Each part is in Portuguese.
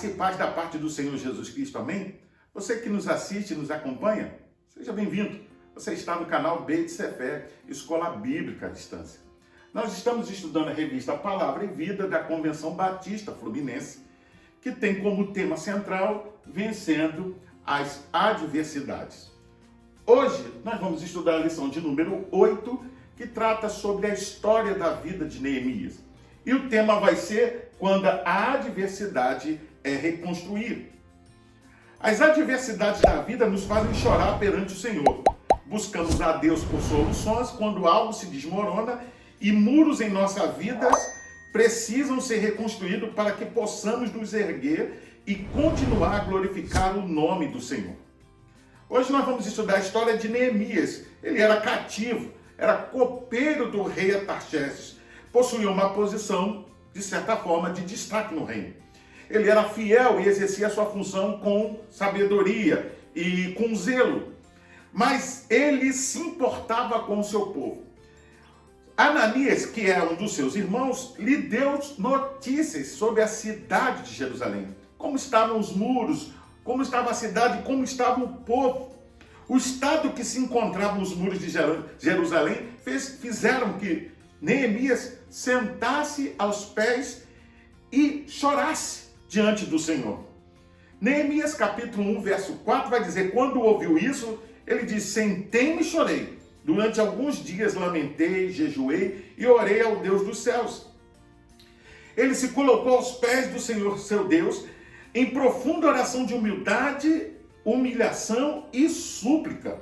Graça e paz da parte do Senhor Jesus Cristo, amém? Você que nos assiste e nos acompanha, seja bem-vindo. Você está no canal Beit Sefer, Escola Bíblica à Distância. Nós estamos estudando a revista Palavra e Vida da Convenção Batista Fluminense, que tem como tema central Vencendo as Adversidades. Hoje nós vamos estudar a lição de número 8, que trata sobre a história da vida de Neemias. E o tema vai ser quando a adversidade é reconstruída. As adversidades da vida nos fazem chorar perante o Senhor. Buscamos a Deus por soluções quando algo se desmorona e muros em nossa vida precisam ser reconstruídos para que possamos nos erguer e continuar a glorificar o nome do Senhor. Hoje nós vamos estudar a história de Neemias. Ele era cativo, era copeiro do rei Artaxerxes, possuía uma posição, de certa forma, de destaque no reino. Ele era fiel e exercia sua função com sabedoria e com zelo, mas ele se importava com o seu povo. Ananias, que é um dos seus irmãos, lhe deu notícias sobre a cidade de Jerusalém, como estavam os muros, como estava a cidade, como estava o povo. O estado que se encontravam os muros de Jerusalém fizeram que Neemias sentasse aos pés e chorasse diante do Senhor. Neemias capítulo 1, verso 4 vai dizer: quando ouviu isso, ele diz: sentei-me e chorei. Durante alguns dias lamentei, jejuei e orei ao Deus dos céus. Ele se colocou aos pés do Senhor seu Deus em profunda oração de humildade, humilhação e súplica.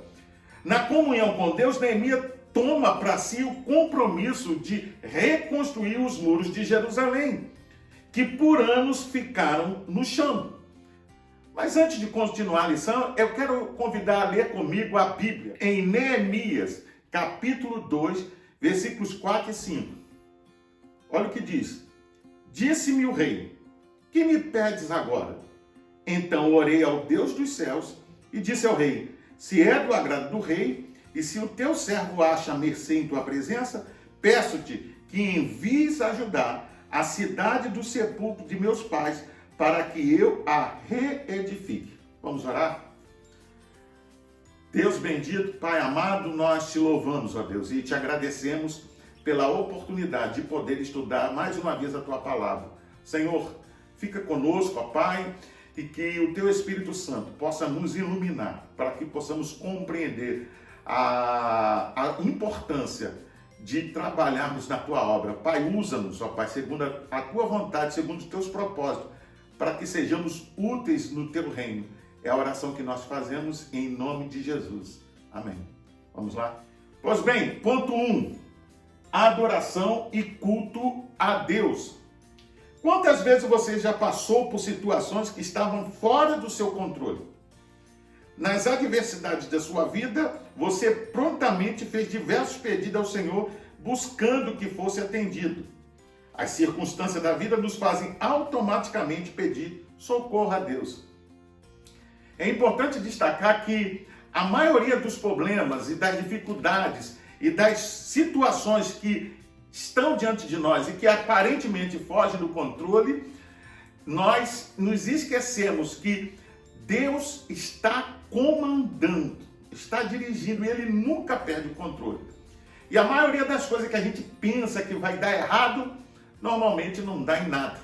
Na comunhão com Deus, Neemias toma para si o compromisso de reconstruir os muros de Jerusalém, que por anos ficaram no chão. Mas antes de continuar a lição, eu quero convidar a ler comigo a Bíblia, em Neemias, capítulo 2, versículos 4 e 5. Olha o que diz: disse-me o rei: que me pedes agora? Então orei ao Deus dos céus e disse ao rei: se é do agrado do rei, e se o teu servo acha mercê em tua presença, peço-te que envies ajudar a cidade do sepulcro de meus pais, para que eu a reedifique. Vamos orar? Deus bendito, Pai amado, nós te louvamos, ó Deus, e te agradecemos pela oportunidade de poder estudar mais uma vez a tua palavra. Senhor, fica conosco, ó Pai, e que o teu Espírito Santo possa nos iluminar, para que possamos compreender a importância de trabalharmos na tua obra. Pai, usa-nos, ó Pai, segundo a tua vontade, segundo os teus propósitos, para que sejamos úteis no teu reino. É a oração que nós fazemos em nome de Jesus. Amém. Vamos lá? Pois bem, ponto 1. Adoração e culto a Deus. Quantas vezes você já passou por situações que estavam fora do seu controle? Nas adversidades da sua vida, você prontamente fez diversos pedidos ao Senhor, buscando que fosse atendido. As circunstâncias da vida nos fazem automaticamente pedir socorro a Deus. É importante destacar que a maioria dos problemas e das dificuldades e das situações que estão diante de nós e que aparentemente fogem do controle, nós nos esquecemos que Deus está comandando, está dirigindo, e Ele nunca perde o controle. E a maioria das coisas que a gente pensa que vai dar errado, normalmente não dá em nada.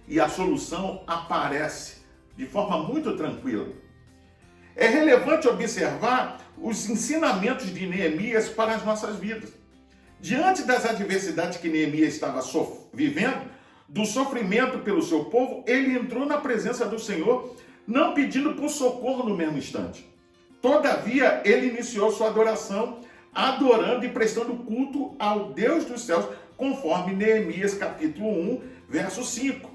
E a solução aparece de forma muito tranquila. É relevante observar os ensinamentos de Neemias para as nossas vidas. Diante das adversidades que Neemias estava vivendo, do sofrimento pelo seu povo, ele entrou na presença do Senhor, não pedindo por socorro no mesmo instante. Todavia, ele iniciou sua adoração, adorando e prestando culto ao Deus dos céus, conforme Neemias capítulo 1, verso 5.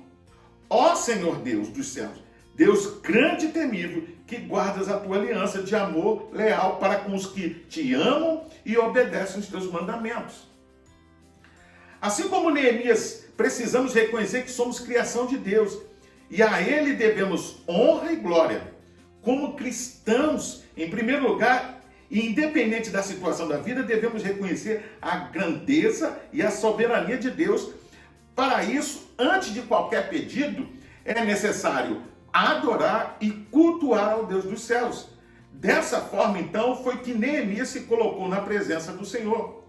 Ó Senhor Deus dos céus, Deus grande e temível, que guardas a tua aliança de amor leal para com os que te amam e obedecem os teus mandamentos. Assim como Neemias, precisamos reconhecer que somos criação de Deus e a Ele devemos honra e glória. Como cristãos, em primeiro lugar, e independente da situação da vida, devemos reconhecer a grandeza e a soberania de Deus. Para isso, antes de qualquer pedido, é necessário adorar e cultuar ao Deus dos céus. Dessa forma, então, foi que Neemias se colocou na presença do Senhor.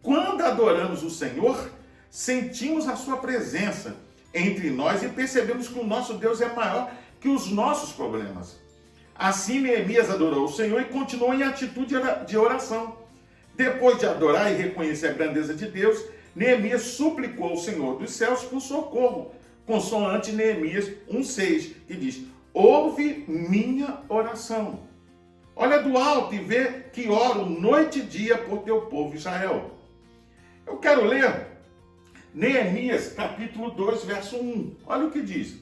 Quando adoramos o Senhor, sentimos a sua presença entre nós e percebemos que o nosso Deus é maior que os nossos problemas. Assim, Neemias adorou o Senhor e continuou em atitude de oração. Depois de adorar e reconhecer a grandeza de Deus, Neemias suplicou ao Senhor dos céus por socorro, consoante Neemias 1,6, que diz: ouve minha oração. Olha do alto e vê que oro noite e dia por teu povo Israel. Eu quero ler Neemias capítulo 2, verso 1. Olha o que diz.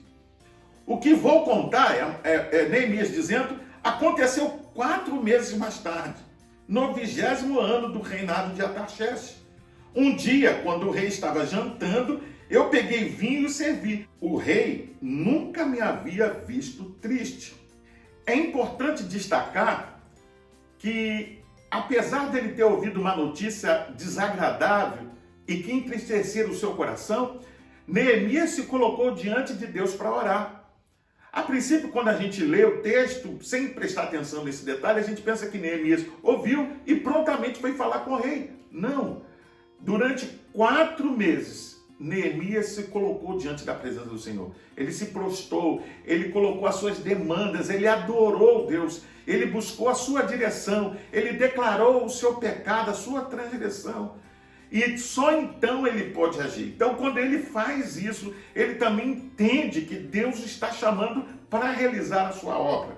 O que vou contar, Neemias dizendo, aconteceu 4 meses mais tarde, no 20º ano do reinado de Artaxerxes. Um dia, quando o rei estava jantando, eu peguei vinho e servi. O rei nunca me havia visto triste. É importante destacar que, apesar dele ter ouvido uma notícia desagradável e que entristecera o seu coração, Neemias se colocou diante de Deus para orar. A princípio, quando a gente lê o texto, sem prestar atenção nesse detalhe, a gente pensa que Neemias ouviu e prontamente foi falar com o rei. Não. Durante 4 meses, Neemias se colocou diante da presença do Senhor. Ele se prostrou, ele colocou as suas demandas, ele adorou Deus, ele buscou a sua direção, ele declarou o seu pecado, a sua transgressão. E só então ele pode agir. Então, quando ele faz isso, ele também entende que Deus está chamando para realizar a sua obra.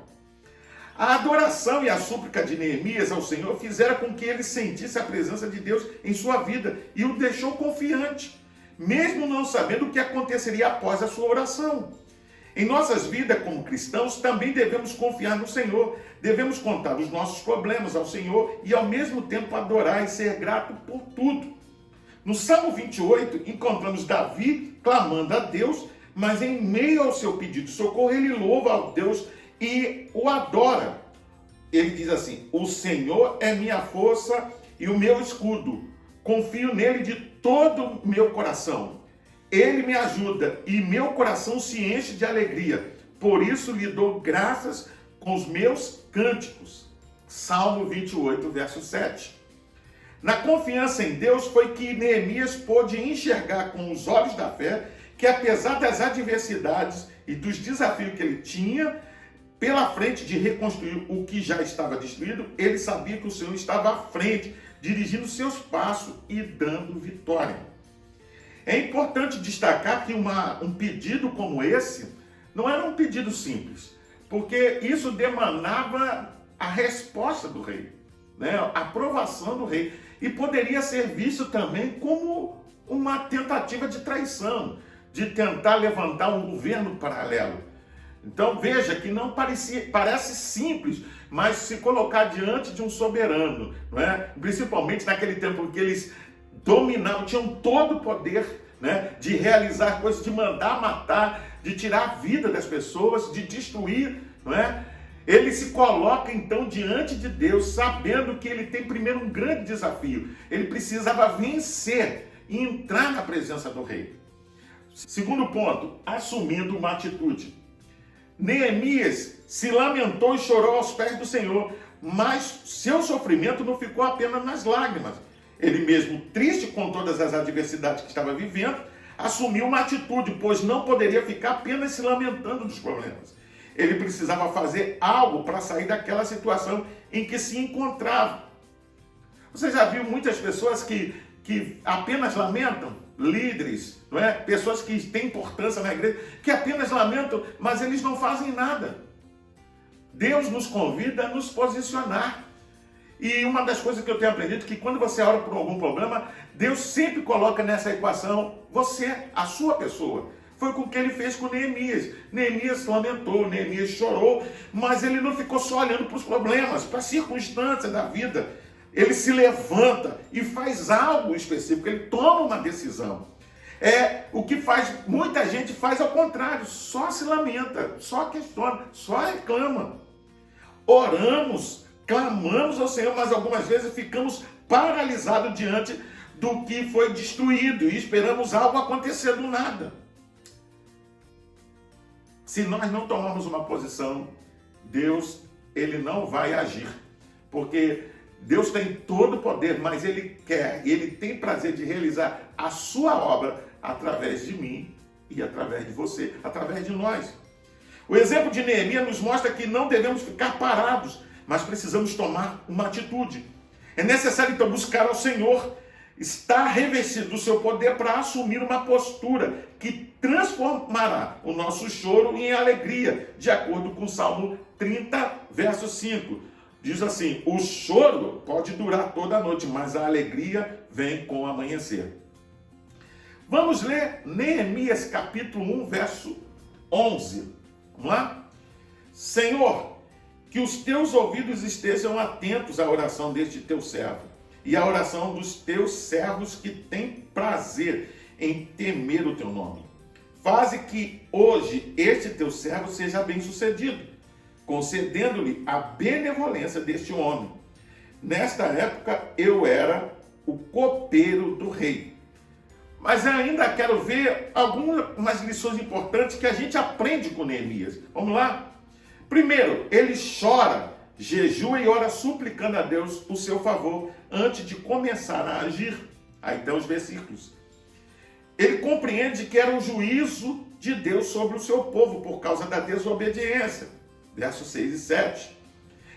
A adoração e a súplica de Neemias ao Senhor fizeram com que ele sentisse a presença de Deus em sua vida e o deixou confiante, mesmo não sabendo o que aconteceria após a sua oração. Em nossas vidas como cristãos, também devemos confiar no Senhor, devemos contar os nossos problemas ao Senhor e ao mesmo tempo adorar e ser grato por tudo. No Salmo 28, encontramos Davi clamando a Deus, mas em meio ao seu pedido de socorro, ele louva ao Deus e o adora. Ele diz assim: o Senhor é minha força e o meu escudo. Confio nele de todo o meu coração. Ele me ajuda e meu coração se enche de alegria. Por isso lhe dou graças com os meus cânticos. Salmo 28, verso 7. Na confiança em Deus foi que Neemias pôde enxergar com os olhos da fé que, apesar das adversidades e dos desafios que ele tinha pela frente de reconstruir o que já estava destruído, ele sabia que o Senhor estava à frente, dirigindo seus passos e dando vitória. É importante destacar que um pedido como esse não era um pedido simples, porque isso demandava a resposta do rei, né? A aprovação do rei. E poderia ser visto também como uma tentativa de traição, de tentar levantar um governo paralelo. Então veja que não parece simples, mas se colocar diante de um soberano, não é? Principalmente naquele tempo que eles dominavam, tinham todo o poder, né, de realizar coisas, de mandar matar, de tirar a vida das pessoas, de destruir, não é? Ele se coloca então diante de Deus, sabendo que ele tem primeiro um grande desafio. Ele precisava vencer e entrar na presença do rei. Segundo ponto, assumindo uma atitude. Neemias se lamentou e chorou aos pés do Senhor, mas seu sofrimento não ficou apenas nas lágrimas. Ele mesmo, triste com todas as adversidades que estava vivendo, assumiu uma atitude, pois não poderia ficar apenas se lamentando dos problemas. Ele precisava fazer algo para sair daquela situação em que se encontrava. Você já viu muitas pessoas que apenas lamentam? Líderes, não é? Pessoas que têm importância na igreja, que apenas lamentam, mas eles não fazem nada. Deus nos convida a nos posicionar. E uma das coisas que eu tenho aprendido é que quando você ora por algum problema, Deus sempre coloca nessa equação você, a sua pessoa. Foi o que ele fez com Neemias. Neemias lamentou, Neemias chorou, mas ele não ficou só olhando para os problemas, para as circunstâncias da vida. Ele se levanta e faz algo específico, ele toma uma decisão. O que muita gente faz ao contrário, só se lamenta, só questiona, só reclama. Oramos, clamamos ao Senhor, mas algumas vezes ficamos paralisados diante do que foi destruído e esperamos algo acontecer do nada. Se nós não tomarmos uma posição, Deus, ele não vai agir. Porque Deus tem todo o poder, mas ele quer, ele tem prazer de realizar a sua obra através de mim e através de você, através de nós. O exemplo de Neemias nos mostra que não devemos ficar parados, mas precisamos tomar uma atitude. É necessário então buscar ao Senhor, estar revestido do seu poder para assumir uma postura que transformará o nosso choro em alegria, de acordo com o Salmo 30, verso 5. Diz assim: o choro pode durar toda a noite, mas a alegria vem com o amanhecer. Vamos ler Neemias capítulo 1, verso 11. Vamos lá? Senhor, que os teus ouvidos estejam atentos à oração deste teu servo e à oração dos teus servos que têm prazer em temer o teu nome. Faze que hoje este teu servo seja bem-sucedido, concedendo-lhe a benevolência deste homem. Nesta época eu era o copeiro do rei. Mas eu ainda quero ver algumas lições importantes que a gente aprende com Neemias. Vamos lá? Primeiro, ele chora, jejua e ora suplicando a Deus o seu favor antes de começar a agir. Aí estão os versículos. Ele compreende que era o juízo de Deus sobre o seu povo por causa da desobediência. Versos 6 e 7.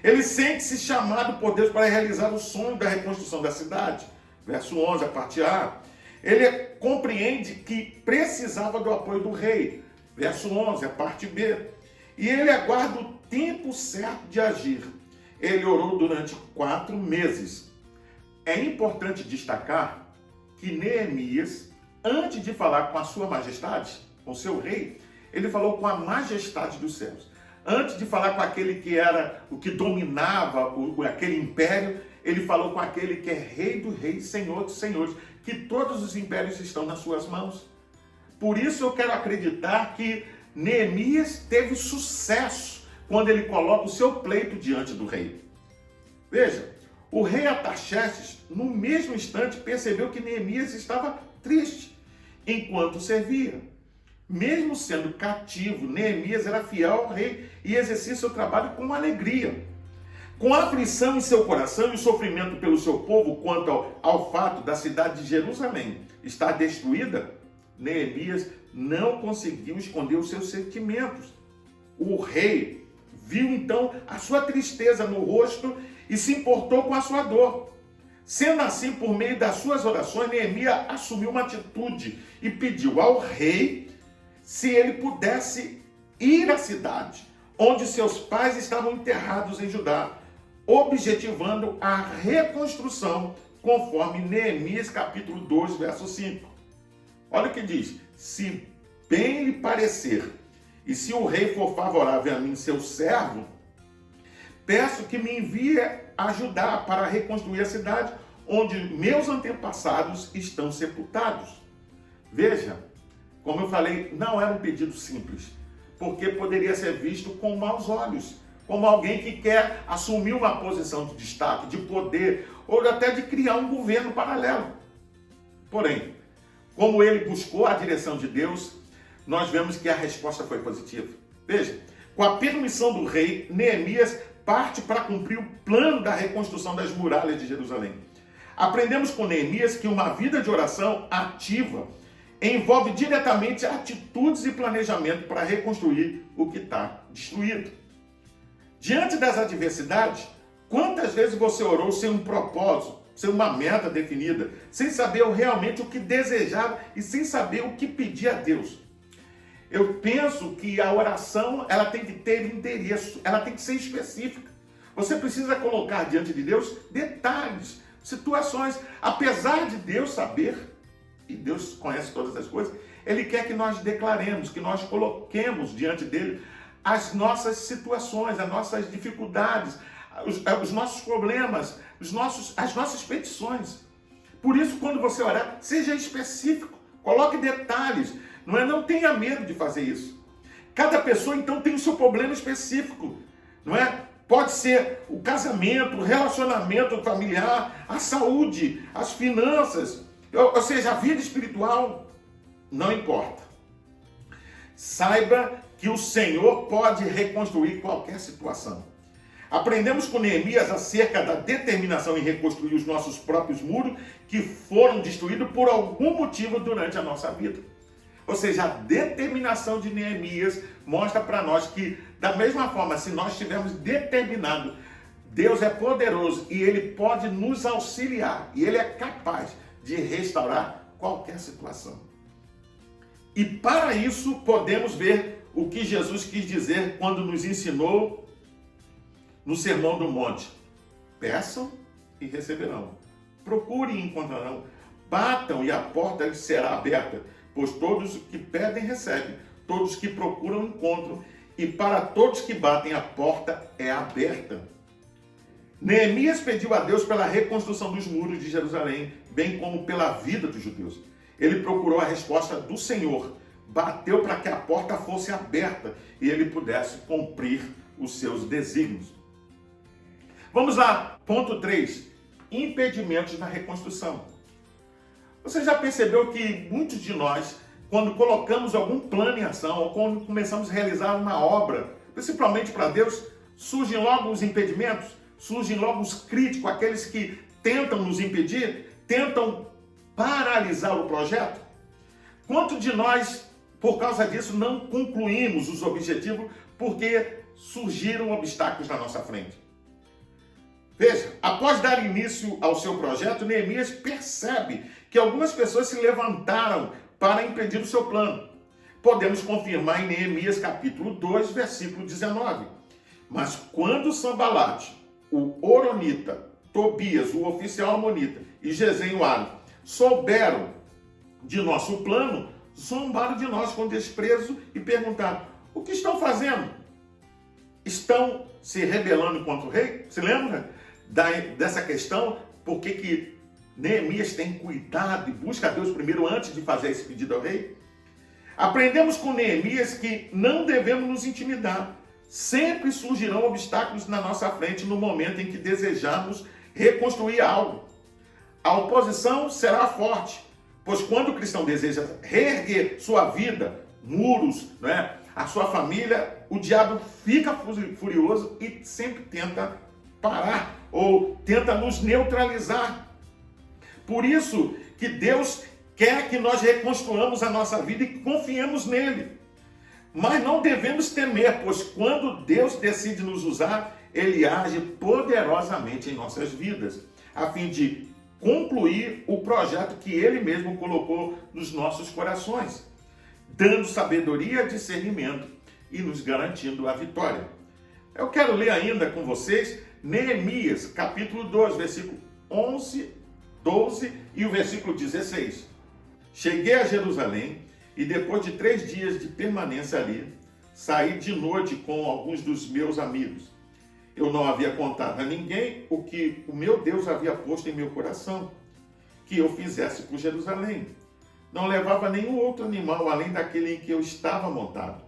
Ele sente-se chamado por Deus para realizar o sonho da reconstrução da cidade. Verso 11, a parte A. Ele compreende que precisava do apoio do rei. Verso 11, a parte B. E ele aguarda o tempo certo de agir. Ele orou durante 4 meses. É importante destacar que Neemias, antes de falar com a sua majestade, com o seu rei, ele falou com a majestade dos céus. Antes de falar com aquele que era o que dominava aquele império, ele falou com aquele que é rei dos reis, senhor dos senhores, que todos os impérios estão nas suas mãos. Por isso eu quero acreditar que Neemias teve sucesso quando ele coloca o seu pleito diante do rei. Veja, o rei Artaxerxes, no mesmo instante, percebeu que Neemias estava triste enquanto servia. Mesmo sendo cativo, Neemias era fiel ao rei e exercia seu trabalho com alegria. Com a aflição em seu coração e o sofrimento pelo seu povo quanto ao fato da cidade de Jerusalém estar destruída, Neemias não conseguiu esconder os seus sentimentos. O rei viu então a sua tristeza no rosto e se importou com a sua dor. Sendo assim, por meio das suas orações, Neemias assumiu uma atitude e pediu ao rei se ele pudesse ir à cidade onde seus pais estavam enterrados em Judá, objetivando a reconstrução, conforme Neemias capítulo 2, verso 5. Olha o que diz: se bem lhe parecer, e se o rei for favorável a mim, seu servo, peço que me envie ajudar para reconstruir a cidade onde meus antepassados estão sepultados. Veja, como eu falei, não era um pedido simples, porque poderia ser visto com maus olhos, como alguém que quer assumir uma posição de destaque, de poder, ou até de criar um governo paralelo. Porém, como ele buscou a direção de Deus, nós vemos que a resposta foi positiva. Veja, com a permissão do rei, Neemias parte para cumprir o plano da reconstrução das muralhas de Jerusalém. Aprendemos com Neemias que uma vida de oração ativa envolve diretamente atitudes e planejamento para reconstruir o que está destruído. Diante das adversidades, quantas vezes você orou sem um propósito, sem uma meta definida, sem saber realmente o que desejava e sem saber o que pedir a Deus? Eu penso que a oração ela tem que ter endereço, ela tem que ser específica. Você precisa colocar diante de Deus detalhes, situações. Apesar de Deus saber, e Deus conhece todas as coisas, Ele quer que nós declaremos, que nós coloquemos diante dele as nossas situações, as nossas dificuldades, os nossos problemas, as nossas petições. Por isso, quando você orar, seja específico, coloque detalhes. Não tenha medo de fazer isso. Cada pessoa, então, tem o seu problema específico, não é? Pode ser o casamento, o relacionamento familiar, a saúde, as finanças, ou seja, a vida espiritual, não importa. Saiba que o Senhor pode reconstruir qualquer situação. Aprendemos com Neemias acerca da determinação em reconstruir os nossos próprios muros que foram destruídos por algum motivo durante a nossa vida. Ou seja, a determinação de Neemias mostra para nós que, da mesma forma, se nós estivermos determinados, Deus é poderoso e Ele pode nos auxiliar. E Ele é capaz de restaurar qualquer situação. E para isso, podemos ver o que Jesus quis dizer quando nos ensinou no Sermão do Monte. Peçam e receberão. Procurem e encontrarão. Batam e a porta lhes será aberta. Pois todos que pedem, recebem. Todos que procuram, encontram. E para todos que batem, a porta é aberta. Neemias pediu a Deus pela reconstrução dos muros de Jerusalém, bem como pela vida dos judeus. Ele procurou a resposta do Senhor. Bateu para que a porta fosse aberta e ele pudesse cumprir os seus desígnios. Vamos lá, ponto 3. Impedimentos na reconstrução. Você já percebeu que muitos de nós, quando colocamos algum plano em ação, ou quando começamos a realizar uma obra, principalmente para Deus, surgem logo os impedimentos, surgem logo os críticos, aqueles que tentam nos impedir, tentam paralisar o projeto? Quanto de nós, por causa disso, não concluímos os objetivos porque surgiram obstáculos na nossa frente? Veja, após dar início ao seu projeto, Neemias percebe que algumas pessoas se levantaram para impedir o seu plano. Podemos confirmar em Neemias capítulo 2, versículo 19. Mas quando Sambalate, o Horonita, Tobias, o oficial amonita, e Gesem, o árabe, souberam de nosso plano, zombaram de nós com desprezo e perguntaram: o que estão fazendo? Estão se rebelando contra o rei? Se lembra dessa questão? Por que Neemias tem cuidado e busca a Deus primeiro antes de fazer esse pedido ao rei? Aprendemos com Neemias que não devemos nos intimidar. Sempre surgirão obstáculos na nossa frente no momento em que desejamos reconstruir algo. A oposição será forte, pois quando o cristão deseja reerguer sua vida, muros, a sua família, o diabo fica furioso e sempre tenta parar ou tenta nos neutralizar. Por isso que Deus quer que nós reconstruamos a nossa vida e confiemos nele. Mas não devemos temer, pois quando Deus decide nos usar, Ele age poderosamente em nossas vidas, a fim de concluir o projeto que Ele mesmo colocou nos nossos corações, dando sabedoria, discernimento e nos garantindo a vitória. Eu quero ler ainda com vocês Neemias, capítulo 2, versículo 11, 12 e o versículo 16. Cheguei a Jerusalém e depois de 3 dias de permanência ali, saí de noite com alguns dos meus amigos. Eu não havia contado a ninguém o que o meu Deus havia posto em meu coração, que eu fizesse por Jerusalém. Não levava nenhum outro animal além daquele em que eu estava montado.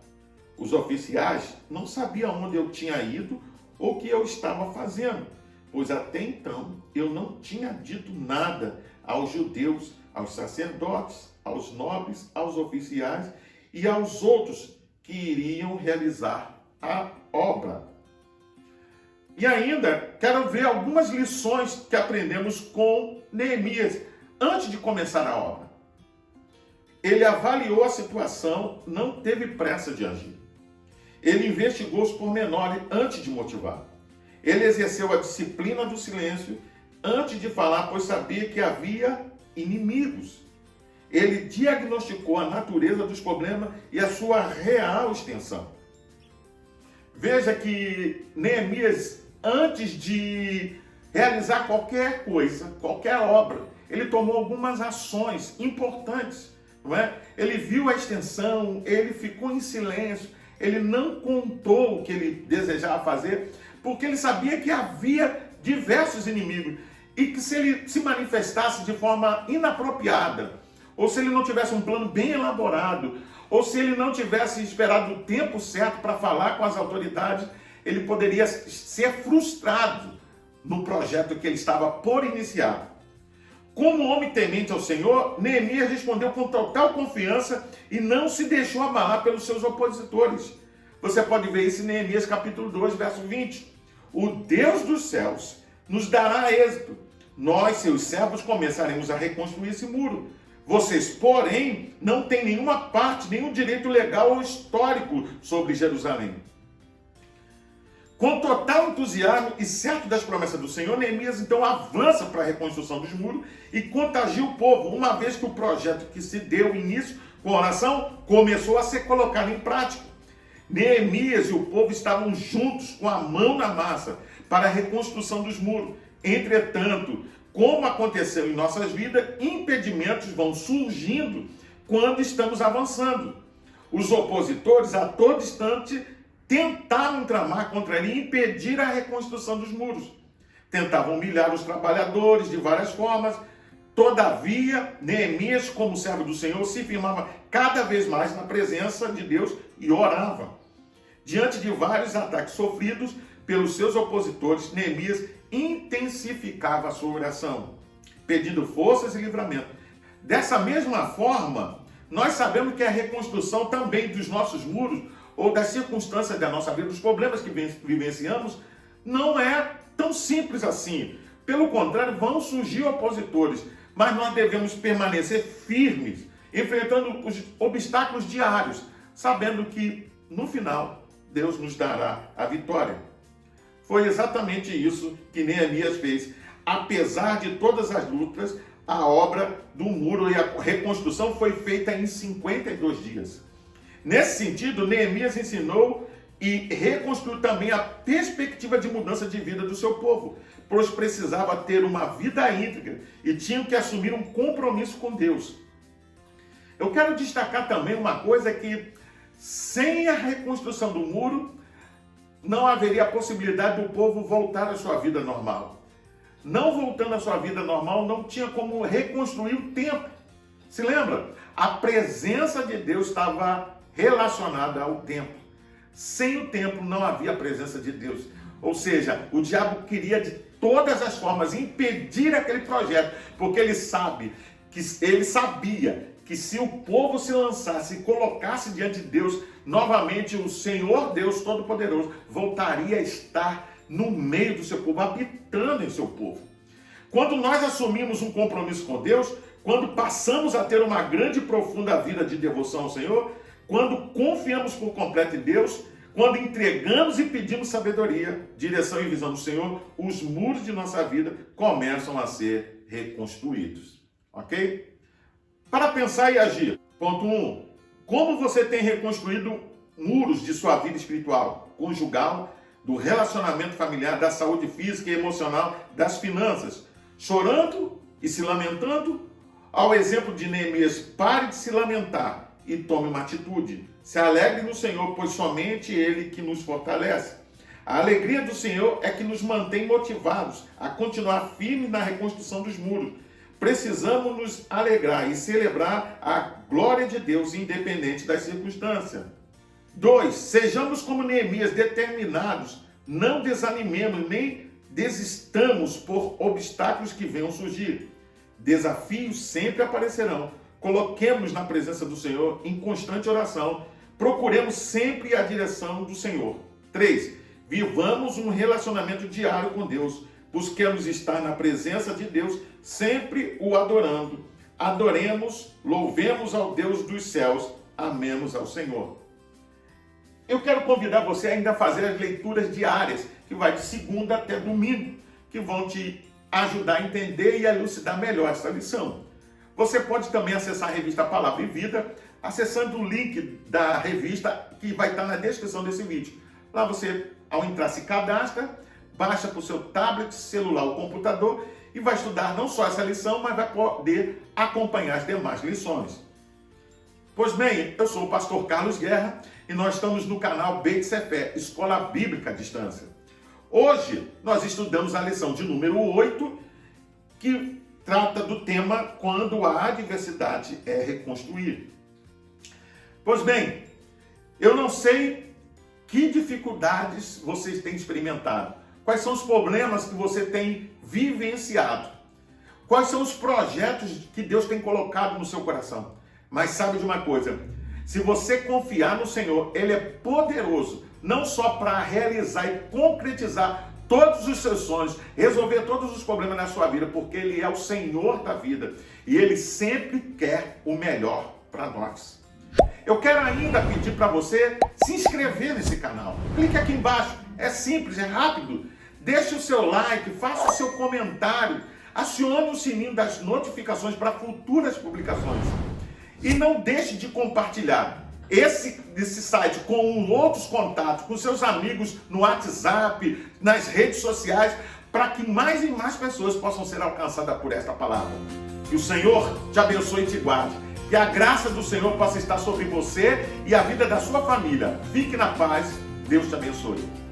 Os oficiais não sabiam onde eu tinha ido ou o que eu estava fazendo, pois até então eu não tinha dito nada aos judeus, aos sacerdotes, aos nobres, aos oficiais e aos outros que iriam realizar a obra. E ainda quero ver algumas lições que aprendemos com Neemias antes de começar a obra. Ele avaliou a situação, não teve pressa de agir. Ele investigou os pormenores antes de motivar. Ele exerceu a disciplina do silêncio antes de falar, pois sabia que havia inimigos. Ele diagnosticou a natureza dos problemas e a sua real extensão. Veja que Neemias, antes de realizar qualquer coisa, qualquer obra, ele tomou algumas ações importantes, não é? Ele viu a extensão, ele ficou em silêncio, ele não contou o que ele desejava fazer, porque ele sabia que havia diversos inimigos e que se ele se manifestasse de forma inapropriada, ou se ele não tivesse um plano bem elaborado, ou se ele não tivesse esperado o tempo certo para falar com as autoridades, ele poderia ser frustrado no projeto que ele estava por iniciar. Como homem temente ao Senhor, Neemias respondeu com total confiança e não se deixou abalar pelos seus opositores. Você pode ver isso em Neemias capítulo 2, verso 20. O Deus dos céus nos dará êxito. Nós, seus servos, começaremos a reconstruir esse muro. Vocês, porém, não têm nenhuma parte, nenhum direito legal ou histórico sobre Jerusalém. Com total entusiasmo e certo das promessas do Senhor, Neemias então avança para a reconstrução dos muros e contagia o povo, uma vez que o projeto que se deu início com a oração começou a ser colocado em prática. Neemias e o povo estavam juntos com a mão na massa para a reconstrução dos muros. Entretanto, como aconteceu em nossas vidas, impedimentos vão surgindo quando estamos avançando. Os opositores, a todo instante, tentaram tramar contra ele e impedir a reconstrução dos muros. Tentavam humilhar os trabalhadores de várias formas. Todavia, Neemias, como servo do Senhor, se firmava cada vez mais na presença de Deus e orava. Diante de vários ataques sofridos pelos seus opositores, Neemias intensificava a sua oração, pedindo forças e livramento. Dessa mesma forma, nós sabemos que a reconstrução também dos nossos muros, ou das circunstâncias da nossa vida, dos problemas que vivenciamos, não é tão simples assim. Pelo contrário, vão surgir opositores, mas nós devemos permanecer firmes, enfrentando os obstáculos diários, sabendo que, no final, Deus nos dará a vitória. Foi exatamente isso que Neemias fez. Apesar de todas as lutas, a obra do muro e a reconstrução foi feita em 52 dias. Nesse sentido, Neemias ensinou e reconstruiu também a perspectiva de mudança de vida do seu povo, pois precisava ter uma vida íntegra e tinham que assumir um compromisso com Deus. Eu quero destacar também uma coisa que, sem a reconstrução do muro, não haveria a possibilidade do povo voltar à sua vida normal. Não voltando à sua vida normal, não tinha como reconstruir o templo. Se lembra? A presença de Deus estava relacionada ao templo. Sem o templo não havia a presença de Deus. Ou seja, o diabo queria de todas as formas impedir aquele projeto, porque ele sabia que se o povo se lançasse e colocasse diante de Deus, novamente o Senhor Deus Todo-Poderoso voltaria a estar no meio do seu povo, habitando em seu povo. Quando nós assumimos um compromisso com Deus, quando passamos a ter uma grande e profunda vida de devoção ao Senhor, quando confiamos por completo em Deus, quando entregamos e pedimos sabedoria, direção e visão do Senhor, os muros de nossa vida começam a ser reconstruídos. Ok? Para pensar e agir. Ponto 1. Como você tem reconstruído muros de sua vida espiritual, conjugal, do relacionamento familiar, da saúde física e emocional, das finanças? Chorando e se lamentando? Ao exemplo de Neemias, pare de se lamentar e tome uma atitude. Se alegre no Senhor, pois somente Ele que nos fortalece. A alegria do Senhor é que nos mantém motivados a continuar firmes na reconstrução dos muros. Precisamos nos alegrar e celebrar a glória de Deus, independente das circunstâncias. 2. Sejamos como Neemias, determinados, não desanimemos nem desistamos por obstáculos que venham surgir. Desafios sempre aparecerão. Coloquemos na presença do Senhor em constante oração. Procuremos sempre a direção do Senhor. 3. Vivamos um relacionamento diário com Deus. Busquemos estar na presença de Deus, sempre o adorando. Adoremos, louvemos ao Deus dos céus, amemos ao Senhor. Eu quero convidar você ainda a fazer as leituras diárias, que vai de segunda até domingo, que vão te ajudar a entender e a elucidar melhor essa lição. Você pode também acessar a revista Palavra e Vida, acessando o link da revista que vai estar na descrição desse vídeo. Lá você, ao entrar, se cadastra, baixa para o seu tablet, celular ou computador e vai estudar não só essa lição, mas vai poder acompanhar as demais lições. Pois bem, eu sou o pastor Carlos Guerra e nós estamos no canal Beit Sefer, Escola Bíblica à Distância. Hoje nós estudamos a lição de número 8, que trata do tema quando a adversidade é reconstruída. Pois bem, eu não sei que dificuldades vocês têm experimentado, quais são os problemas que você tem vivenciado. Quais são os projetos que Deus tem colocado no seu coração? Mas sabe de uma coisa, se você confiar no Senhor, Ele é poderoso, não só para realizar e concretizar todos os seus sonhos, resolver todos os problemas na sua vida, porque Ele é o Senhor da vida e Ele sempre quer o melhor para nós. Eu quero ainda pedir para você se inscrever nesse canal. Clique aqui embaixo, é simples, é rápido. Deixe o seu like, faça o seu comentário, acione o sininho das notificações para futuras publicações. E não deixe de compartilhar esse site com outros contatos, com seus amigos no WhatsApp, nas redes sociais, para que mais e mais pessoas possam ser alcançadas por esta palavra. Que o Senhor te abençoe e te guarde. Que a graça do Senhor possa estar sobre você e a vida da sua família. Fique na paz. Deus te abençoe.